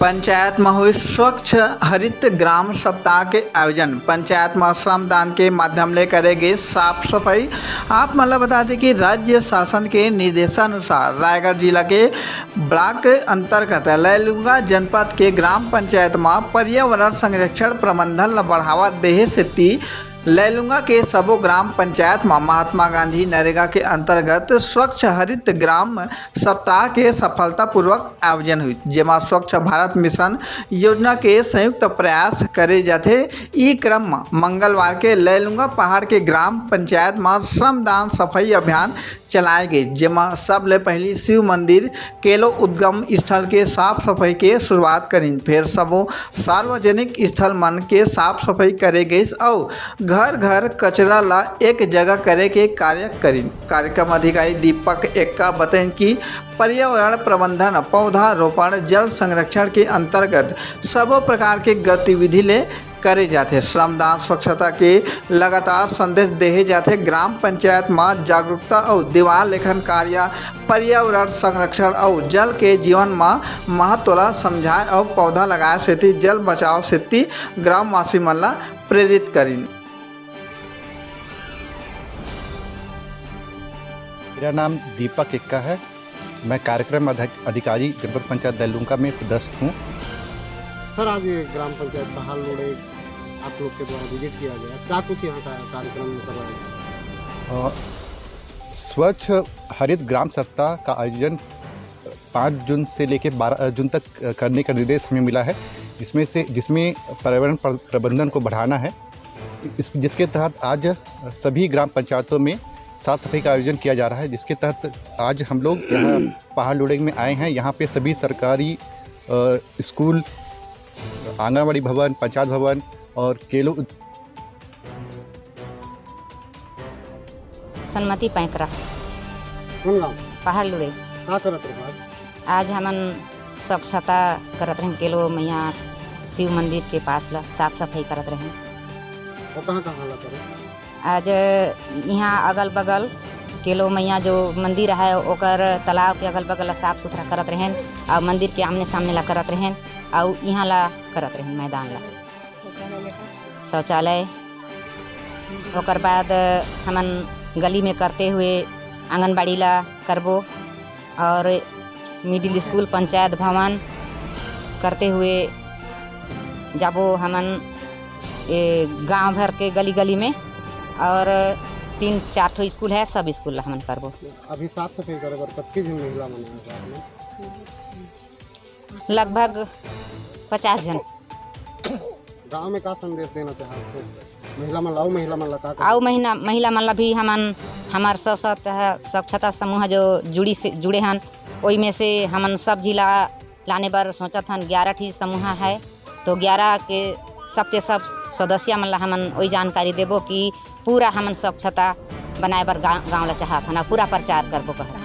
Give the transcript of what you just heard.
पंचायत में हुई स्वच्छ हरित ग्राम सप्ताह के आयोजन। पंचायत में श्रमदान के माध्यम ले करेगी साफ सफाई। आप मतलब बता दें कि राज्य शासन के निर्देशानुसार रायगढ़ जिला के ब्लॉक अंतर्गत लैलूंगा जनपद के ग्राम पंचायत में पर्यावरण संरक्षण प्रबंधन बढ़ावा देहे से लैलूंगा के सबो ग्राम पंचायत में महात्मा गांधी नरेगा के अंतर्गत स्वच्छ हरित ग्राम सप्ताह के सफलतापूर्वक आयोजन हुई, जेमा स्वच्छ भारत मिशन योजना के संयुक्त प्रयास करे जाते। ई क्रम में मंगलवार के लैलूंगा पहाड़ के ग्राम पंचायत में श्रमदान सफाई अभियान चलाए गए, जेमा सबले पहली शिव मंदिर केलो उद्गम स्थल के साफ सफाई के शुरुआत करी। फिर सबो सार्वजनिक स्थल मन के साफ सफाई करे गई और घर घर कचरा ला एक जगह करे के कार्य करी। कार्यक्रम अधिकारी दीपक एक्का बताएं कि पर्यावरण प्रबंधन, पौधा रोपण, जल संरक्षण के अंतर्गत सब प्रकार के गतिविधि ले करे जाते। श्रमदान स्वच्छता के लगातार संदेश देहे जाते। ग्राम पंचायत में जागरूकता और दीवार लेखन कार्य पर्यावरण संरक्षण और जल के जीवन में महत्व समझाए और पौधा लगाए से जल बचाव से ग्रामवासी मन ला प्रेरित करी। मेरा नाम दीपक एक्का है। मैं कार्यक्रम अधिकारी जनपद पंचायत लैलूंगा में पदस्थ हूँ। सर, आज ये ग्राम पंचायत पहाड़ लोड़े आप लोग के द्वारा विजिट किया गया, क्या कुछ यहाँ का कार्यक्रम करवाया गया? स्वच्छ हरित ग्राम सप्ताह का आयोजन 5 जून से लेकर 12 जून तक करने का निर्देश हमें मिला है, जिसमें पर्यावरण प्रबंधन को बढ़ाना है। जिसके तहत आज सभी ग्राम पंचायतों में साफ सफाई का आयोजन किया जा रहा है, जिसके तहत आज हम लोग यहाँ पहाड़ लोड़े में आए हैं। यहाँ पे सभी सरकारी स्कूल, आंगनबाड़ी भवन, पंचायत भवन और केलो सन्मति पैंकरा पहाड़ लुड़े क्या करत रहे? आज हमन स्वच्छता करत रहें। केलो मैया शिव मंदिर के पास ला साफ सफाई करत रहें। और कहाँ ला करे? आज यहाँ अगल बगल केलो मैया जो मंदिर है ओकर तालाब के अगल बगल साफ सुथरा करत रहें और मंदिर के आमने सामने ला करत रहें और यहाँ ला करत रहें मैदान ला शौचालय। ओकर बाद हमन गली में करते हुए आंगनबाड़ी ला करबो और मिडिल स्कूल, पंचायत भवन करते हुए जाबो हमन गांव भर के गली गली में और 3-4 ठो स्कूल है, सब स्कूल हमन करबो। अभी साफ सफाई करे बर कतकी जन महिला मन हैं? लगभग 50 जन। गांव में का संदेश देना चाहते? महिला मन ला का महिला मन ला भी हमन हमार स्वच्छता समूह जो जुड़े हन, ओई में से हमन सब जिला लाने बर सोचत हन। 11 ठी समूह है, तो 11 के सबके सब सदस्य मन ला हमन वही जानकारी देबो कि पूरा हमन स्वच्छता बनाए बर गाँव ला चाहत हन, पूरा प्रचार करबो कह।